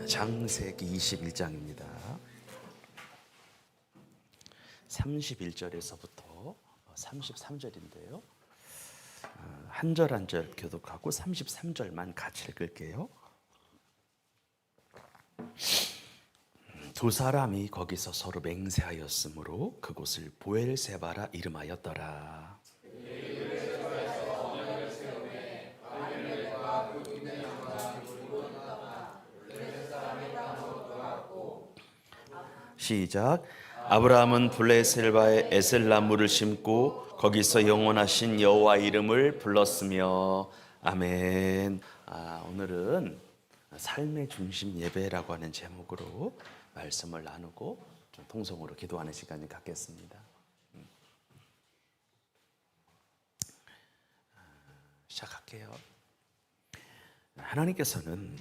창세기 21장입니다. 31절에서부터 33절인데요. 한 절 한 절 교독하고 33절만 같이 읽을게요. 두 사람이 거기서 서로 맹세하였으므로 그곳을 보엘세바라 이름하였더라. 시작. 아브라함은 블레셋바에 에셀나무를 심고 거기서 영원하신 여호와 이름을 불렀으며. 아멘. 오늘은 삶의 중심 예배라고 하는 제목으로 말씀을 나누고 좀 통성으로 기도하는 시간을 갖겠습니다. 시작할게요. 하나님께서는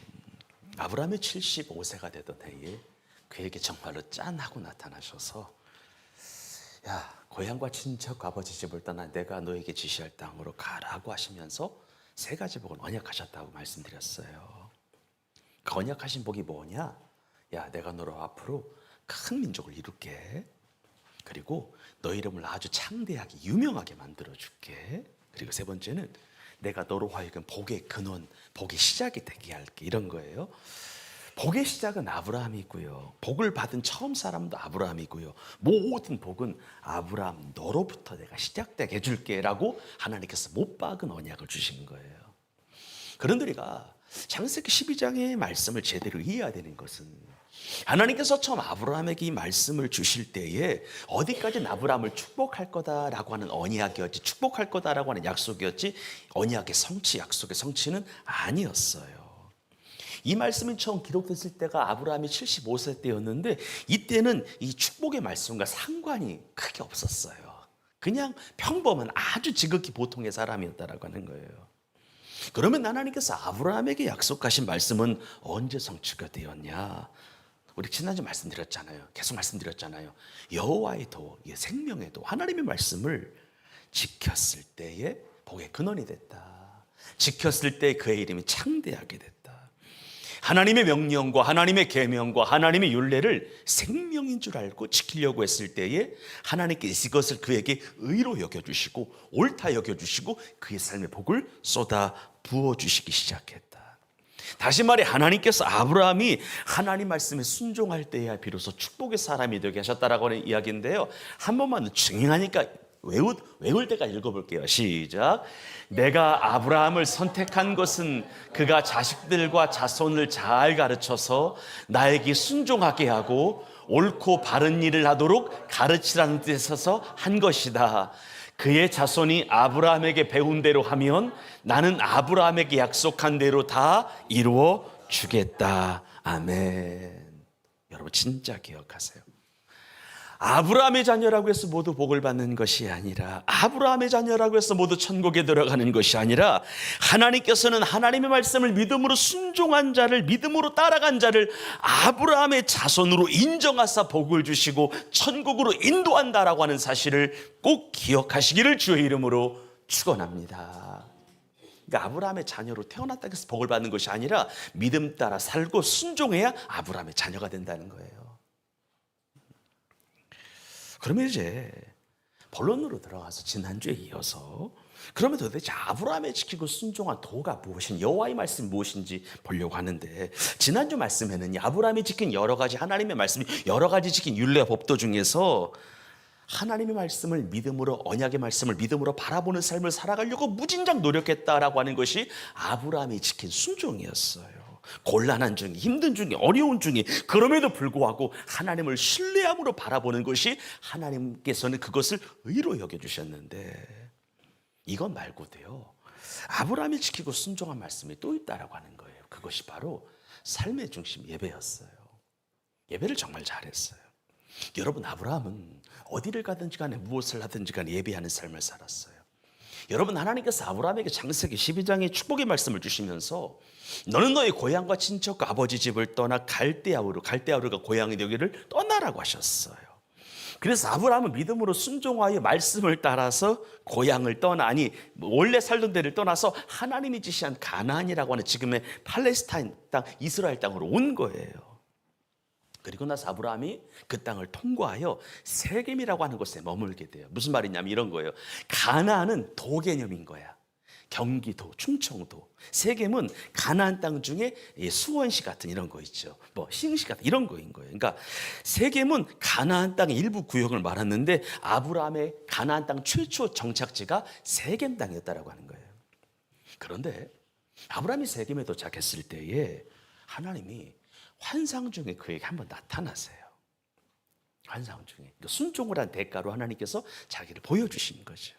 아브라함이 75세가 되던 해에 그에게 정말로 짠하고 나타나셔서, 야, 고향과 친척 아버지 집을 떠나 내가 너에게 지시할 땅으로 가라고 하시면서 세 가지 복을 언약하셨다고 말씀드렸어요. 그 언약하신 복이 뭐냐? 야, 내가 너로 앞으로 큰 민족을 이룰게. 그리고 너 이름을 아주 창대하게 유명하게 만들어줄게. 그리고 세 번째는 내가 너로 하여금 복의 근원, 복의 시작이 되게 할게. 이런 거예요. 복의 시작은 아브라함이고요. 복을 받은 처음 사람도 아브라함이고요. 모든 복은 아브라함 너로부터 내가 시작되게 해줄게 라고 하나님께서 못 박은 언약을 주신 거예요. 그런데 우리가 창세기 12장의 말씀을 제대로 이해해야 되는 것은, 하나님께서 처음 아브라함에게 이 말씀을 주실 때에 어디까지는 아브라함을 축복할 거다라고 하는 언약이었지, 축복할 거다라고 하는 약속이었지, 언약의 성취, 약속의 성취는 아니었어요. 이 말씀이 처음 기록됐을 때가 아브라함이 75세 때였는데, 이때는 이 축복의 말씀과 상관이 크게 없었어요. 그냥 평범한 아주 지극히 보통의 사람이었다라고 하는 거예요. 그러면 하나님께서 아브라함에게 약속하신 말씀은 언제 성취가 되었냐? 우리 지난주 말씀드렸잖아요. 계속 말씀드렸잖아요. 여호와의 도, 생명의 도, 하나님의 말씀을 지켰을 때에 복의 근원이 됐다. 지켰을 때 그의 이름이 창대하게 됐다. 하나님의 명령과 하나님의 계명과 하나님의 율례를 생명인 줄 알고 지키려고 했을 때에 하나님께서 이것을 그에게 의로 여겨주시고 옳다 여겨주시고 그의 삶의 복을 쏟아 부어주시기 시작했다. 다시 말해, 하나님께서 아브라함이 하나님 말씀에 순종할 때야 비로소 축복의 사람이 되게 하셨다라고 하는 이야기인데요. 한 번만 증인하니까 외울 때가 읽어볼게요. 시작. 내가 아브라함을 선택한 것은 그가 자식들과 자손을 잘 가르쳐서 나에게 순종하게 하고 옳고 바른 일을 하도록 가르치라는 뜻에서 한 것이다. 그의 자손이 아브라함에게 배운 대로 하면 나는 아브라함에게 약속한 대로 다 이루어 주겠다. 아멘. 여러분 진짜 기억하세요. 아브라함의 자녀라고 해서 모두 복을 받는 것이 아니라, 아브라함의 자녀라고 해서 모두 천국에 들어가는 것이 아니라, 하나님께서는 하나님의 말씀을 믿음으로 순종한 자를, 믿음으로 따라간 자를 아브라함의 자손으로 인정하사 복을 주시고 천국으로 인도한다라고 하는 사실을 꼭 기억하시기를 주의 이름으로 축원합니다. 그러니까 아브라함의 자녀로 태어났다고 해서 복을 받는 것이 아니라 믿음 따라 살고 순종해야 아브라함의 자녀가 된다는 거예요. 그러면 이제 본론으로 들어가서 지난주에 이어서, 그러면 도대체 아브라함의 지키고 순종한 도가 무엇인, 여호와의 말씀이 무엇인지 보려고 하는데, 지난주 말씀에는 아브라함이 지킨 여러 가지 하나님의 말씀이, 여러 가지 지킨 율례와 법도 중에서 하나님의 말씀을 믿음으로, 언약의 말씀을 믿음으로 바라보는 삶을 살아가려고 무진장 노력했다라고 하는 것이 아브라함이 지킨 순종이었어요. 곤란한 중에, 힘든 중에, 어려운 중에, 그럼에도 불구하고 하나님을 신뢰함으로 바라보는 것이, 하나님께서는 그것을 의로 여겨주셨는데, 이것 말고도요, 아브라함이 지키고 순종한 말씀이 또 있다라고 하는 거예요. 그것이 바로 삶의 중심 예배였어요. 예배를 정말 잘했어요. 여러분, 아브라함은 어디를 가든지 간에 무엇을 하든지 간에 예배하는 삶을 살았어요. 여러분, 하나님께서 아브라함에게 창세기 12장의 축복의 말씀을 주시면서 너는 너의 고향과 친척과 아버지 집을 떠나 갈대아우르가 고향이 되기를 떠나라고 하셨어요. 그래서 아브라함은 믿음으로 순종하여 말씀을 따라서 고향을 떠나니 원래 살던 데를 떠나서 하나님이 지시한 가나안이라고 하는 지금의 팔레스타인 땅, 이스라엘 땅으로 온 거예요. 그리고 나서 아브라함이 그 땅을 통과하여 세겜이라고 하는 곳에 머물게 돼요. 무슨 말이냐면 이런 거예요. 가나안은 도 개념인 거야. 경기도, 충청도. 세겜은 가나안 땅 중에 수원시 같은 이런 거 있죠. 뭐 시흥시 같은 이런 거인 거예요. 그러니까 세겜은 가나안 땅의 일부 구역을 말았는데 아브라함의 가나안 땅 최초 정착지가 세겜 땅이었다라고 하는 거예요. 그런데 아브라함이 세겜에 도착했을 때에 하나님이 환상 중에 그에게 한번 나타나세요. 환상 중에 순종을 한 대가로 하나님께서 자기를 보여주신 거죠.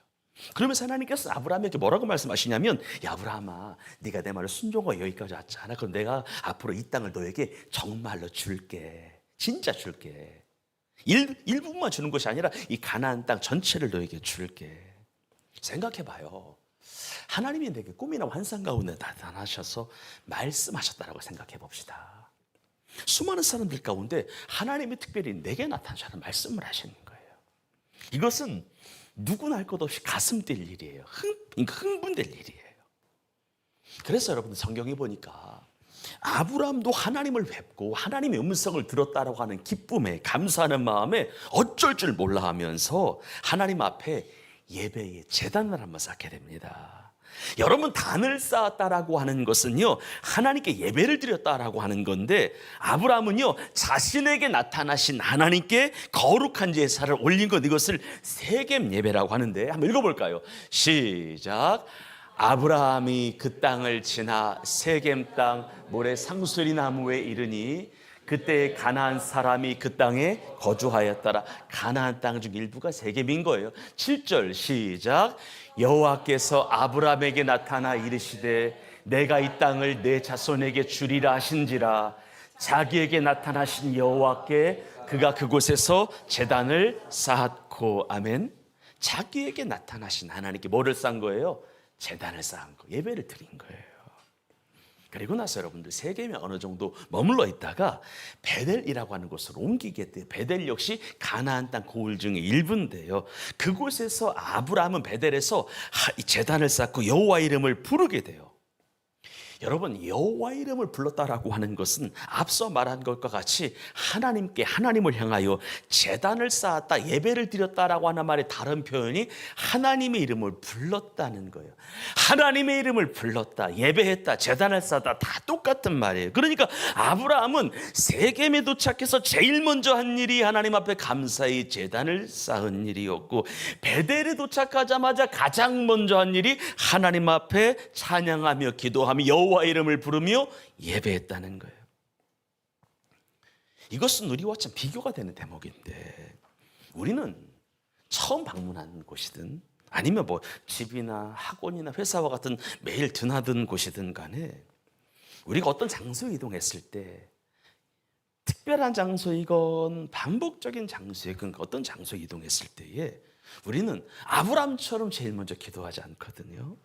그러면서 하나님께서 아브라함에게 뭐라고 말씀하시냐면, 야 아브라함아, 네가 내 말을 순종하고 여기까지 왔잖아. 그럼 내가 앞으로 이 땅을 너에게 정말로 줄게. 진짜 줄게. 일부분만 주는 것이 아니라 이 가나안 땅 전체를 너에게 줄게. 생각해봐요. 하나님이 내게 꿈이나 환상 가운데 나타나셔서 말씀하셨다라고 생각해 봅시다. 수많은 사람들 가운데 하나님이 특별히 내게 나타나셔서 말씀을 하시는 거예요. 이것은 누구나 할 것 없이 가슴 뛸 일이에요. 흥분될 일이에요. 그래서 여러분들 성경에 보니까 아브라함도 하나님을 뵙고 하나님의 음성을 들었다라고 하는 기쁨에 감사하는 마음에 어쩔 줄 몰라 하면서 하나님 앞에 예배의 제단을 한번 쌓게 됩니다. 여러분, 단을 쌓았다라고 하는 것은요, 하나님께 예배를 드렸다라고 하는 건데, 아브라함은요 자신에게 나타나신 하나님께 거룩한 제사를 올린 것, 이것을 세겜 예배라고 하는데, 한번 읽어볼까요? 시작. 아브라함이 그 땅을 지나 세겜 땅 모래 상수리 나무에 이르니 그때 가나안 사람이 그 땅에 거주하였더라. 가나안 땅 중 일부가 세겜인 거예요. 7절 시작. 여호와께서 아브라함에게 나타나 이르시되 내가 이 땅을 내 자손에게 주리라 하신지라. 자기에게 나타나신 여호와께 그가 그곳에서 제단을 쌓았고. 아멘. 자기에게 나타나신 하나님께 뭐를 쌓은 거예요? 제단을 쌓은 거, 예배를 드린 거예요. 그리고 나서 여러분들 세겜에 어느 정도 머물러 있다가 베델이라고 하는 곳으로 옮기게 돼요. 베델 역시 가나안 땅 고을 중에 일부인데요. 그곳에서 아브라함은 베델에서 제단을 쌓고 여호와 이름을 부르게 돼요. 여러분, 여호와 이름을 불렀다라고 하는 것은 앞서 말한 것과 같이 하나님께, 하나님을 향하여 제단을 쌓았다, 예배를 드렸다라고 하는 말의 다른 표현이 하나님의 이름을 불렀다는 거예요. 하나님의 이름을 불렀다, 예배했다, 제단을 쌓았다, 다 똑같은 말이에요. 그러니까 아브라함은 세겜에 도착해서 제일 먼저 한 일이 하나님 앞에 감사의 제단을 쌓은 일이었고, 베델에 도착하자마자 가장 먼저 한 일이 하나님 앞에 찬양하며 기도하며 여호와 이름을 부르며 예배했다는 거예요. 이것은 우리와 참 비교가 되는 대목인데, 우리는 처음 방문하는 곳이든 아니면 뭐 집이나 학원이나 회사와 같은 매일 드나든 곳이든 간에 우리가 어떤 장소에 이동했을 때, 특별한 장소이건 반복적인 장소이건 어떤 장소에 이동했을 때에 우리는 아브라함처럼 제일 먼저 기도하지 않거든요.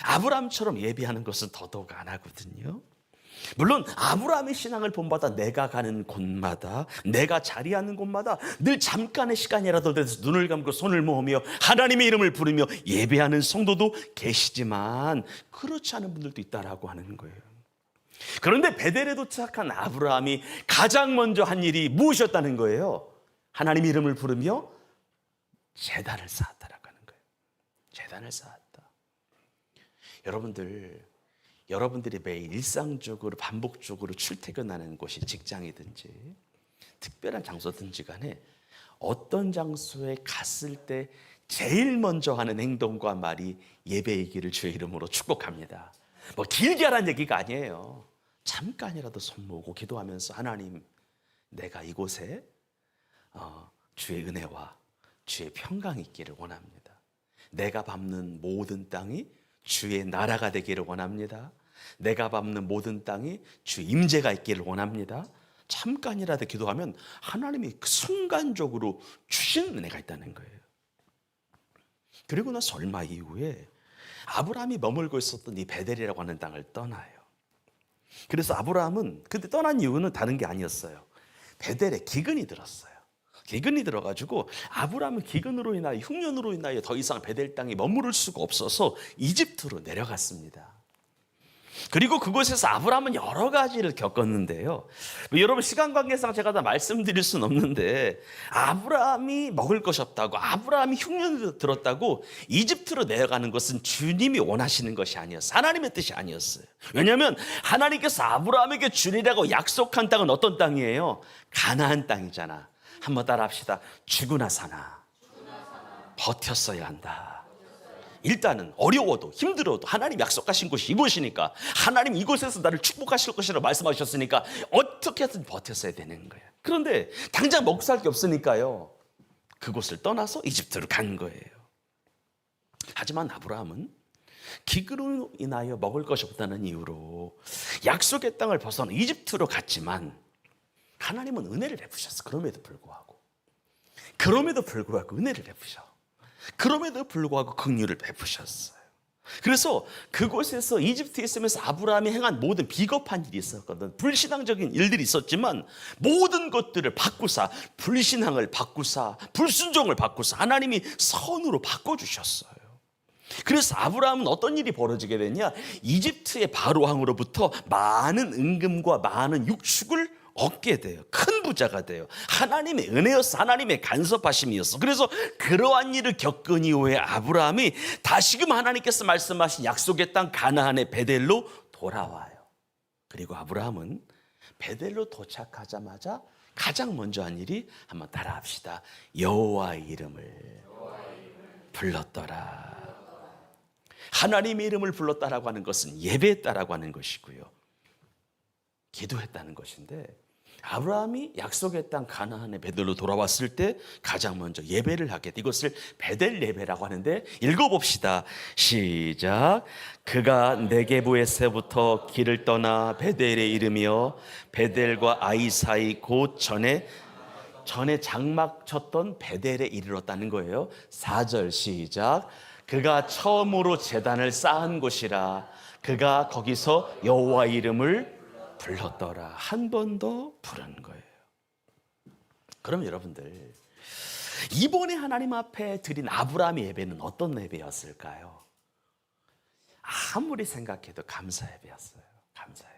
아브라함처럼 예배하는 것은 더더욱 안 하거든요. 물론 아브라함의 신앙을 본받아 내가 가는 곳마다, 내가 자리하는 곳마다 늘 잠깐의 시간이라도 돼서 눈을 감고 손을 모으며 하나님의 이름을 부르며 예배하는 성도도 계시지만 그렇지 않은 분들도 있다라고 하는 거예요. 그런데 베델에 도착한 아브라함이 가장 먼저 한 일이 무엇이었다는 거예요? 하나님의 이름을 부르며 제단을 쌓았다라고 하는 거예요. 제단을 쌓았다. 여러분들이 매일 일상적으로 반복적으로 출퇴근하는 곳이 직장이든지 특별한 장소든지 간에 어떤 장소에 갔을 때 제일 먼저 하는 행동과 말이 예배이기를 주의 이름으로 축복합니다. 뭐 길게 하라는 얘기가 아니에요. 잠깐이라도 손 모으고 기도하면서 하나님, 내가 이곳에 주의 은혜와 주의 평강이 있기를 원합니다. 내가 밟는 모든 땅이 주의 나라가 되기를 원합니다. 내가 밟는 모든 땅이 주의 임재가 있기를 원합니다. 잠깐이라도 기도하면 하나님이 그 순간적으로 주시는 은혜가 있다는 거예요. 그리고 나서 얼마 이후에 아브라함이 머물고 있었던 이 베델이라고 하는 땅을 떠나요. 그래서 아브라함은 그때 떠난 이유는 다른 게 아니었어요. 베델에 기근이 들었어요. 기근이 들어가지고 아브라함은 기근으로 인하여 흉년으로 인하여 더 이상 베델 땅에 머무를 수가 없어서 이집트로 내려갔습니다. 그리고 그곳에서 아브라함은 여러 가지를 겪었는데요. 여러분 시간 관계상 제가 다 말씀드릴 수는 없는데 아브라함이 먹을 것이 없다고, 아브라함이 흉년이 들었다고 이집트로 내려가는 것은 주님이 원하시는 것이 아니었어요. 하나님의 뜻이 아니었어요. 왜냐하면 하나님께서 아브라함에게 주리라고 약속한 땅은 어떤 땅이에요? 가나안 땅이잖아. 한번 따라 합시다. 죽으나 사나 버텼어야 한다. 일단은 어려워도 힘들어도 하나님 약속하신 곳이 이곳이니까, 하나님 이곳에서 나를 축복하실 것이라고 말씀하셨으니까 어떻게든 버텼어야 되는 거예요. 그런데 당장 먹고 살 게 없으니까요, 그곳을 떠나서 이집트로 간 거예요. 하지만 아브라함은 기근으로 인하여 먹을 것이 없다는 이유로 약속의 땅을 벗어나 이집트로 갔지만 하나님은 은혜를 베푸셨어. 그럼에도 불구하고 은혜를 베푸셔. 그럼에도 불구하고 긍휼을 베푸셨어요. 그래서 그곳에서 이집트에 있으면서 아브라함이 행한 모든 비겁한 일이 있었거든. 불신앙적인 일들이 있었지만 모든 것들을 바꾸사, 불신앙을 바꾸사, 불순종을 바꾸사 하나님이 선으로 바꿔주셨어요. 그래서 아브라함은 어떤 일이 벌어지게 됐냐? 이집트의 바로왕으로부터 많은 은금과 많은 육축을 얻게 돼요. 큰 부자가 돼요. 하나님의 은혜였어. 하나님의 간섭하심이었어. 그래서 그러한 일을 겪은 이후에 아브라함이 다시금 하나님께서 말씀하신 약속의 땅 가나안의 베델로 돌아와요. 그리고 아브라함은 베델로 도착하자마자 가장 먼저 한 일이, 한번 따라합시다. 여호와의 이름을 불렀더라. 하나님의 이름을 불렀다라고 하는 것은 예배했다라고 하는 것이고요, 기도했다는 것인데, 아브라함이 약속의 땅 가나안의 베델로 돌아왔을 때 가장 먼저 예배를 하게 돼. 이것을 베델 예배라고 하는데, 읽어봅시다. 시작. 그가 네게부에서부터 길을 떠나 베델에 이르며 베델과 아이 사이 곧 전에 장막 쳤던 베델에 이르렀다는 거예요. 4절 시작. 그가 처음으로 제단을 쌓은 곳이라. 그가 거기서 여호와의 이름을 불렀더라. 한 번 더 부른 거예요. 그럼 여러분들, 이번에 하나님 앞에 드린 아브라함의 예배는 어떤 예배였을까요? 아무리 생각해도 감사 예배였어요. 감사 예배.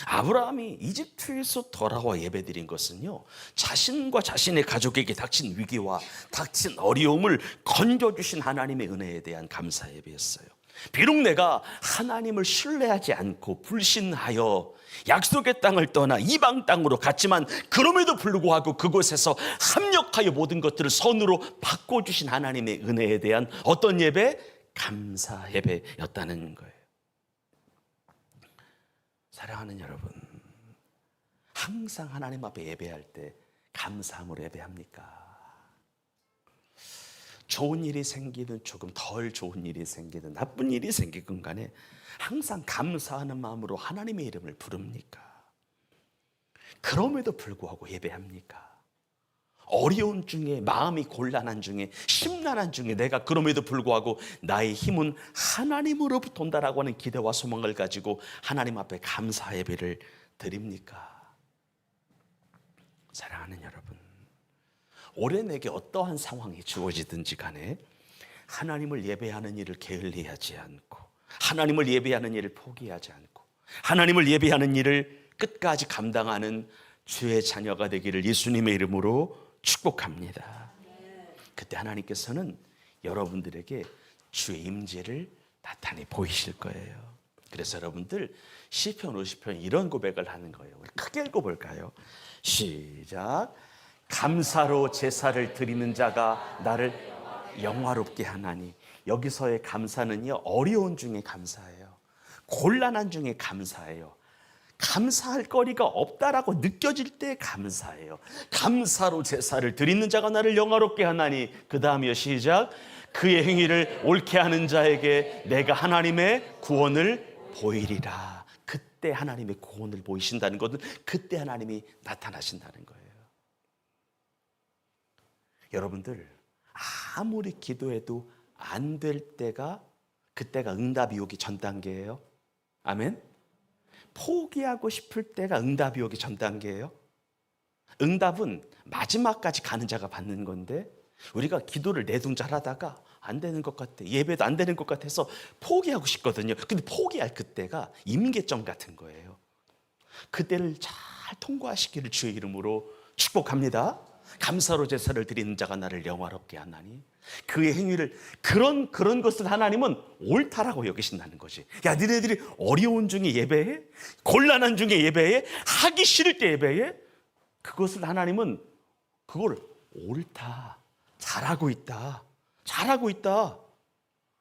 아브라함이 이집트에서 돌아와 예배드린 것은요, 자신과 자신의 가족에게 닥친 위기와 닥친 어려움을 건져주신 하나님의 은혜에 대한 감사 예배였어요. 비록 내가 하나님을 신뢰하지 않고 불신하여 약속의 땅을 떠나 이방 땅으로 갔지만 그럼에도 불구하고 그곳에서 합력하여 모든 것들을 선으로 바꿔주신 하나님의 은혜에 대한 어떤 예배? 감사 예배였다는 거예요. 사랑하는 여러분, 항상 하나님 앞에 예배할 때 감사함으로 예배합니까? 좋은 일이 생기든 조금 덜 좋은 일이 생기든 나쁜 일이 생기든 간에 항상 감사하는 마음으로 하나님의 이름을 부릅니까? 그럼에도 불구하고 예배합니까? 어려운 중에, 마음이 곤란한 중에, 심란한 중에 내가 그럼에도 불구하고 나의 힘은 하나님으로부터 온다라고 하는 기대와 소망을 가지고 하나님 앞에 감사 예배를 드립니까? 사랑하는 여러분, 올해 내게 어떠한 상황이 주어지든지 간에 하나님을 예배하는 일을 게을리하지 않고, 하나님을 예배하는 일을 포기하지 않고, 하나님을 예배하는 일을 끝까지 감당하는 주의 자녀가 되기를 예수님의 이름으로 축복합니다. 그때 하나님께서는 여러분들에게 주의 임재를 나타내 보이실 거예요. 그래서 여러분들 시편 50편 이런 고백을 하는 거예요. 우리 크게 읽어볼까요? 시작. 감사로 제사를 드리는 자가 나를 영화롭게 하나니. 여기서의 감사는요, 어려운 중에 감사예요. 곤란한 중에 감사예요. 감사할 거리가 없다라고 느껴질 때 감사해요. 감사로 제사를 드리는 자가 나를 영화롭게 하나니. 그 다음이요, 시작. 그의 행위를 옳게 하는 자에게 내가 하나님의 구원을 보이리라. 그때 하나님의 구원을 보이신다는 것은 그때 하나님이 나타나신다는 거예요. 여러분들, 아무리 기도해도 안 될 때가 그때가 응답이 오기 전 단계예요. 아멘. 포기하고 싶을 때가 응답이 오기 전 단계예요. 응답은 마지막까지 가는 자가 받는 건데, 우리가 기도를 내둥잘하다가 안 되는 것 같아, 예배도 안 되는 것 같아서 포기하고 싶거든요. 근데 포기할 그때가 임계점 같은 거예요. 그때를 잘 통과하시기를 주의 이름으로 축복합니다. 감사로 제사를 드리는 자가 나를 영화롭게 하나니, 그의 행위를 그런 것을 하나님은 옳다라고 여기신다는 거지. 야, 너네들이 어려운 중에 예배해? 곤란한 중에 예배해? 하기 싫을 때 예배해? 그것을 하나님은 그걸 옳다, 잘하고 있다, 잘하고 있다,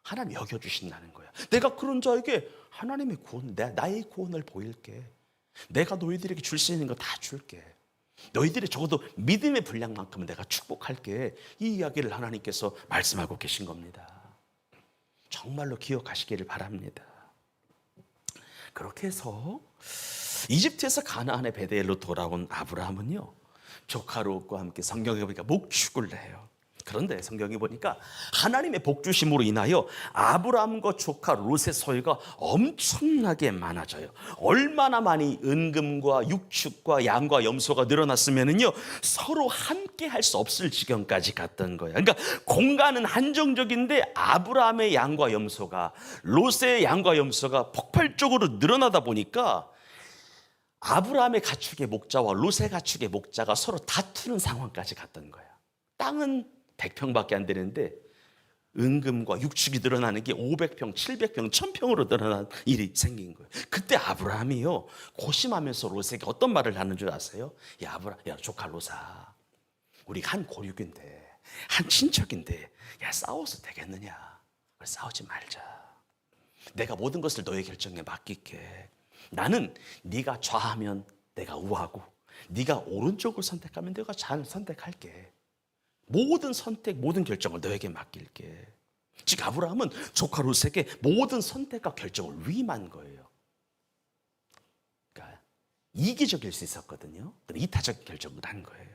하나님 여겨주신다는 거야. 내가 그런 자에게 하나님의 구원, 나의 구원을 보일게. 내가 너희들에게 줄 수 있는 거 다 줄게. 너희들이 적어도 믿음의 분량만큼은 내가 축복할게. 이 이야기를 하나님께서 말씀하고 계신 겁니다. 정말로 기억하시기를 바랍니다. 그렇게 해서 이집트에서 가나안의 베델로 돌아온 아브라함은요, 조카 롯과 함께 성경에 보니까 목축을 해요. 그런데 성경에 보니까 하나님의 복주심으로 인하여 아브라함과 조카 롯의 소유가 엄청나게 많아져요. 얼마나 많이 은금과 육축과 양과 염소가 늘어났으면은요, 서로 함께 할 수 없을 지경까지 갔던 거예요. 그러니까 공간은 한정적인데 아브라함의 양과 염소가, 롯의 양과 염소가 폭발적으로 늘어나다 보니까 아브라함의 가축의 목자와 롯의 가축의 목자가 서로 다투는 상황까지 갔던 거예요. 땅은 100평밖에 안 되는데 은금과 육축이 늘어나는 게 500평, 700평, 1000평으로 늘어난 일이 생긴 거예요. 그때 아브라함이요, 고심하면서 롯에게 어떤 말을 하는 줄 아세요? 야, 조카 롯아, 우리 한 고륙인데, 한 친척인데, 야, 싸워서 되겠느냐? 싸우지 말자. 내가 모든 것을 너의 결정에 맡길게. 나는 네가 좌하면 내가 우하고, 네가 오른쪽을 선택하면 내가 잘 선택할게. 모든 선택, 모든 결정을 너에게 맡길게. 즉 아브라함은 조카 롯에게 모든 선택과 결정을 위임한 거예요. 그러니까 이기적일 수 있었거든요. 이타적 결정을 한 거예요.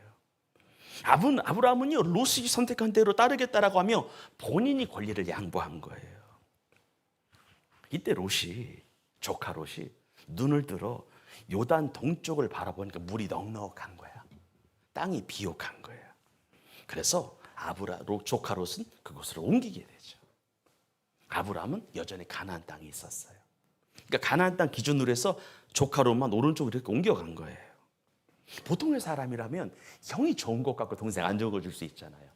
아브라함은요, 롯이 선택한 대로 따르겠다라고 하며 본인이 권리를 양보한 거예요. 이때 조카 롯이 눈을 들어 요단 동쪽을 바라보니까 물이 넉넉한 거야. 땅이 비옥한 거예요. 그래서 조카 롯은 그곳으로 옮기게 되죠. 아브라함은 여전히 가나안 땅에 있었어요. 그러니까 가나안 땅 기준으로 해서 조카 롯만 오른쪽으로 이렇게 옮겨간 거예요. 보통의 사람이라면 형이 좋은 것 같고 동생 안 좋은 거 줄 수 있잖아요.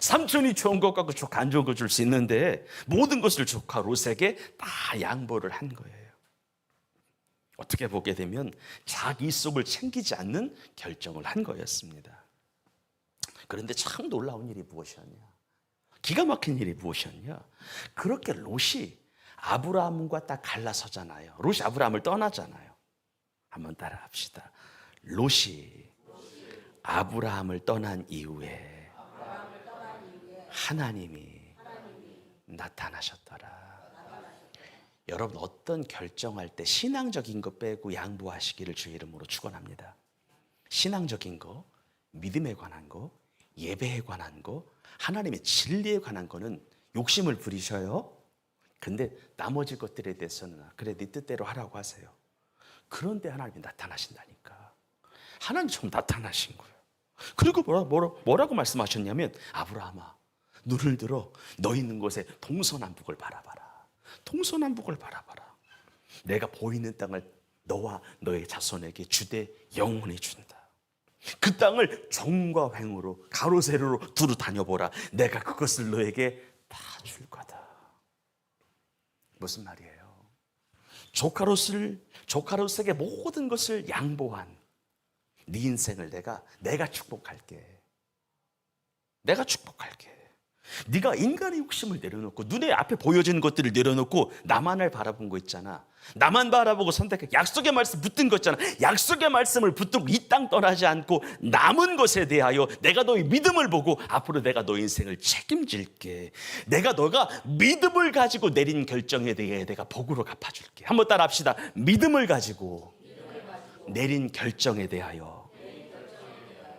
삼촌이 좋은 것 같고 조카 안 좋은 거 줄 수 있는데 모든 것을 조카 롯에게 다 양보를 한 거예요. 어떻게 보게 되면 자기 속을 챙기지 않는 결정을 한 거였습니다. 그런데 참 놀라운 일이 무엇이었냐? 기가 막힌 일이 무엇이었냐? 그렇게 롯이 아브라함과 딱 갈라서잖아요. 롯이 아브라함을 떠나잖아요. 한번 따라합시다. 롯이 아브라함을 떠난 이후에 하나님이 나타나셨더라. 여러분, 어떤 결정할 때 신앙적인 거 빼고 양보하시기를 주의 이름으로 축원합니다. 신앙적인 거, 믿음에 관한 거, 예배에 관한 거, 하나님의 진리에 관한 거는 욕심을 부리셔요. 근데 나머지 것들에 대해서는 그래 네 뜻대로 하라고 하세요. 그런데 하나님이 나타나신다니까. 하나님 처음 나타나신 거예요. 그리고 뭐라고 말씀하셨냐면, 아브라함아, 눈을 들어 너 있는 곳에 동서남북을 바라봐라. 동서남북을 바라봐라. 내가 보이는 땅을 너와 너의 자손에게 주되 영원히 준다. 그 땅을 정과 횡으로 가로 세로로 두루 다녀보라. 내가 그것을 너에게 다 줄 거다. 무슨 말이에요? 조카 롯에게 모든 것을 양보한 네 인생을 내가 축복할게. 내가 축복할게. 네가 인간의 욕심을 내려놓고 눈에 앞에 보여지는 것들을 내려놓고 나만을 바라본 거 있잖아. 나만 바라보고 선택해. 약속의 말씀 붙든 거 있잖아. 약속의 말씀을 붙들고 이 땅 떠나지 않고 남은 것에 대하여 내가 너의 믿음을 보고 앞으로 내가 너의 인생을 책임질게. 너가 믿음을 가지고 내린 결정에 대해 내가 복으로 갚아줄게. 한번 따라 합시다. 믿음을 가지고 내린 결정에 대하여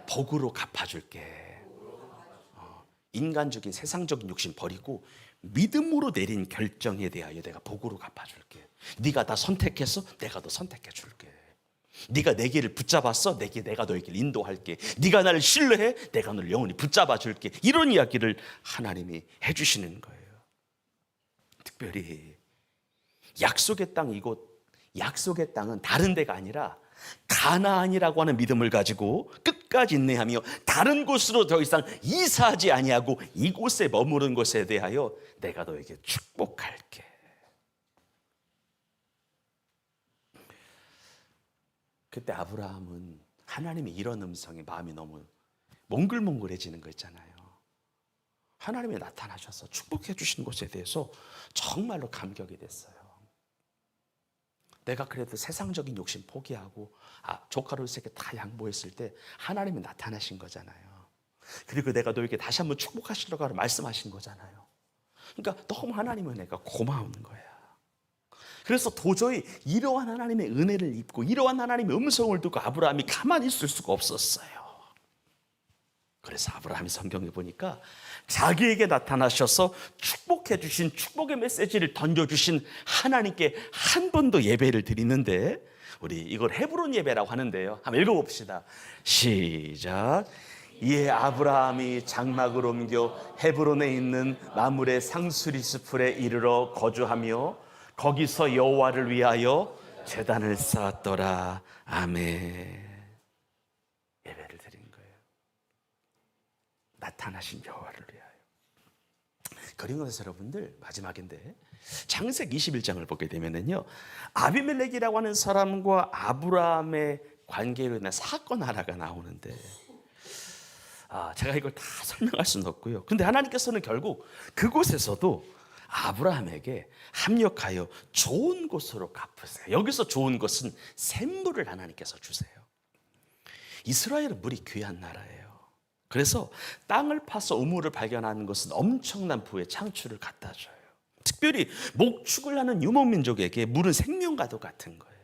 복으로 갚아줄게. 인간적인 세상적인 욕심 버리고 믿음으로 내린 결정에 대하여 내가 복으로 갚아줄게. 네가 나 선택했어? 내가 너 선택해줄게. 네가 내 길을 붙잡았어? 내가 너의 길을 인도할게. 네가 나를 신뢰해? 내가 너를 영원히 붙잡아줄게. 이런 이야기를 하나님이 해주시는 거예요. 특별히 약속의 땅, 이곳 약속의 땅은 다른 데가 아니라 가나안이라고 하는 믿음을 가지고 끝까지 인내하며 다른 곳으로 더 이상 이사하지 아니하고 이곳에 머무른 것에 대하여 내가 너에게 축복할게. 그때 아브라함은 하나님의 이런 음성에 마음이 너무 몽글몽글해지는 거 있잖아요. 하나님이 나타나셔서 축복해 주신 것에 대해서 정말로 감격이 됐어요. 내가 그래도 세상적인 욕심 포기하고 조카로 세게 다 양보했을 때 하나님이 나타나신 거잖아요. 그리고 내가 너에게 다시 한번 축복하시려고 말씀하신 거잖아요. 그러니까 너무 하나님은 내가 고마운 거야. 그래서 도저히 이러한 하나님의 은혜를 입고 이러한 하나님의 음성을 듣고 아브라함이 가만히 있을 수가 없었어요. 그래서 아브라함이 성경에 보니까 자기에게 나타나셔서 축복해 주신 축복의 메시지를 던져주신 하나님께 한 번 더 예배를 드리는데, 우리 이걸 헤브론 예배라고 하는데요. 한번 읽어봅시다. 시작. 이에 아브라함이 장막을 옮겨 헤브론에 있는 마므레 상수리스풀에 이르러 거주하며 거기서 여호와를 위하여 제단을 쌓았더라. 아멘. 예배를 드린 거예요. 나타나신 여호와를 위하여. 그리고 나서 여러분들 마지막인데 창세기 21장을 보게 되면은요, 아비멜렉이라고 하는 사람과 아브라함의 관계로 인한 사건 하나가 나오는데, 제가 이걸 다 설명할 수는 없고요. 근데 하나님께서는 결국 그곳에서도 아브라함에게 합력하여 좋은 곳으로 갚으세요. 여기서 좋은 것은 샘물을 하나님께서 주세요. 이스라엘은 물이 귀한 나라예요. 그래서 땅을 파서 우물을 발견하는 것은 엄청난 부의 창출을 갖다 줘요. 특별히 목축을 하는 유목민족에게 물은 생명과도 같은 거예요.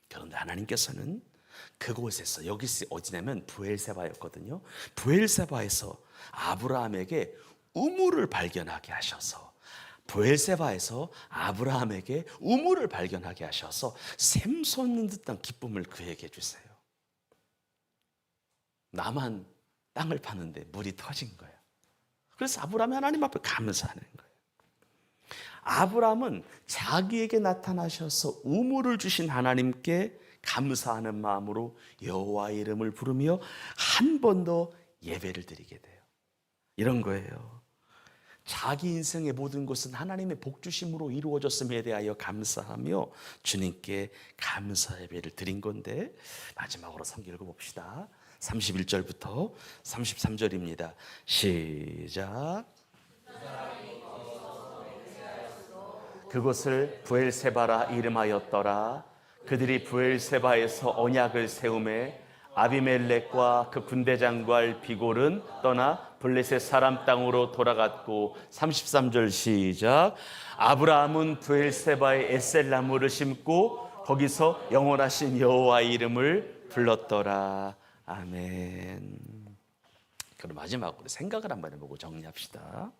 그런데 하나님께서는 그곳에서, 여기 어디냐면 부엘세바였거든요. 부엘세바에서 아브라함에게 우물을 발견하게 하셔서, 부엘세바에서 아브라함에게 우물을 발견하게 하셔서 샘 솟는 듯한 기쁨을 그에게 주세요. 나만 땅을 파는데 물이 터진 거예요. 그래서 아브라함이 하나님 앞에 감사하는 거예요. 아브라함은 자기에게 나타나셔서 우물을 주신 하나님께 감사하는 마음으로 여호와의 이름을 부르며 한 번 더 예배를 드리게 돼요. 이런 거예요. 자기 인생의 모든 것은 하나님의 복주심으로 이루어졌음에 대하여 감사하며 주님께 감사 예배를 드린 건데, 마지막으로 성경 읽어봅시다. 31절부터 33절입니다. 시작. 그곳을 부엘세바라 이름하였더라. 그들이 부엘세바에서 언약을 세우매 아비멜렉과 그 군대장과 비골은 떠나 블레셋 사람 땅으로 돌아갔고, 33절 시작. 아브라함은 부엘세바에 에셀나무를 심고 거기서 영원하신 여호와의 이름을 불렀더라. 아멘. 그럼 마지막으로 생각을 한번 해보고 정리합시다.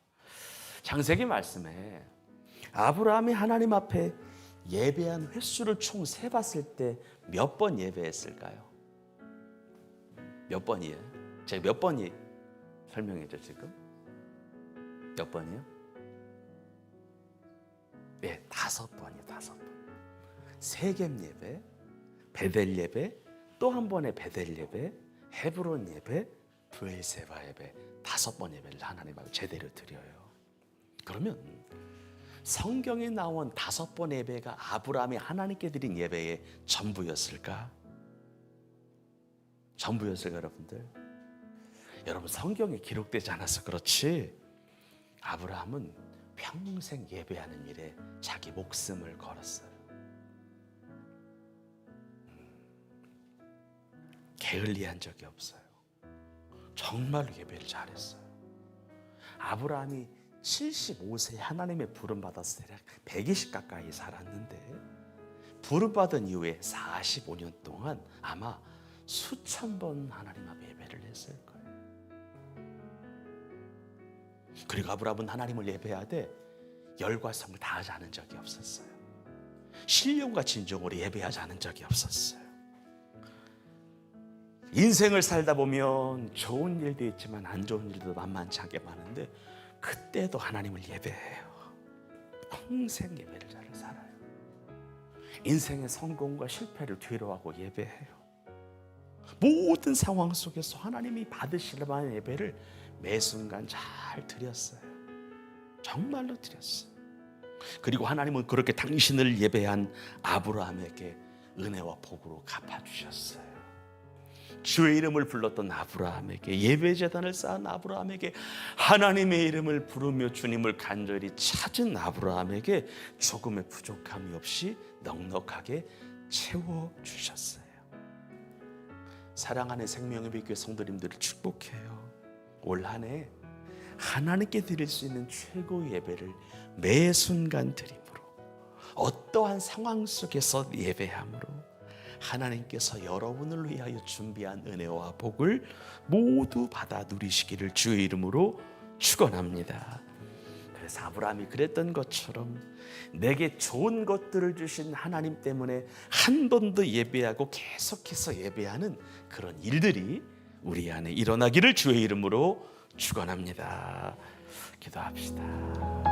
창세기 말씀에 아브라함이 하나님 앞에 예배한 횟수를 총 세봤을 때 몇 번 예배했을까요? 몇 번이에요? 제가 몇 번이 설명했죠 지금? 몇 번이요? 네, 5번이요. 5번. 세겜 예배, 베델 예배, 또 한 번의 베델 예배, 헤브론 예배, 부엘세바 예배, 5번 예배를 하나님 앞에 제대로 드려요. 그러면 성경에 나온 5번 예배가 아브라함이 하나님께 드린 예배의 전부였을까? 전부였을까 여러분들? 여러분 성경에 기록되지 않아서 그렇지 아브라함은 평생 예배하는 일에 자기 목숨을 걸었어요. 게을리한 적이 없어요. 정말로 예배를 잘했어요. 아브라함이 75세 하나님의 부름받았을 때 120 가까이 살았는데, 부름받은 이후에 45년 동안 아마 수천 번 하나님 앞에 예배를 했을 거예요. 그리고 아브라함은 하나님을 예배하되 열과 성을 다하지 않은 적이 없었어요. 신령과 진정으로 예배하지 않은 적이 없었어요. 인생을 살다 보면 좋은 일도 있지만 안 좋은 일도 만만치 않게 많은데, 그때도 하나님을 예배해요. 평생 예배를 잘 살아요. 인생의 성공과 실패를 뒤로하고 예배해요. 모든 상황 속에서 하나님이 받으실 만한 예배를 매 순간 잘 드렸어요. 정말로 드렸어요. 그리고 하나님은 그렇게 당신을 예배한 아브라함에게 은혜와 복으로 갚아주셨어요. 주의 이름을 불렀던 아브라함에게, 예배제단을 쌓은 아브라함에게, 하나님의 이름을 부르며 주님을 간절히 찾은 아브라함에게 조금의 부족함이 없이 넉넉하게 채워주셨어요. 사랑하는 생명의 빛교회 성도님들을 축복해요. 올 한 해 하나님께 드릴 수 있는 최고의 예배를 매 순간 드림으로, 어떠한 상황 속에서 예배함으로 하나님께서 여러분을 위하여 준비한 은혜와 복을 모두 받아 누리시기를 주의 이름으로 축원합니다. 그래서 아브라함이 그랬던 것처럼 내게 좋은 것들을 주신 하나님 때문에 한 번 더 예배하고 계속해서 예배하는 그런 일들이 우리 안에 일어나기를 주의 이름으로 축원합니다. 기도합시다.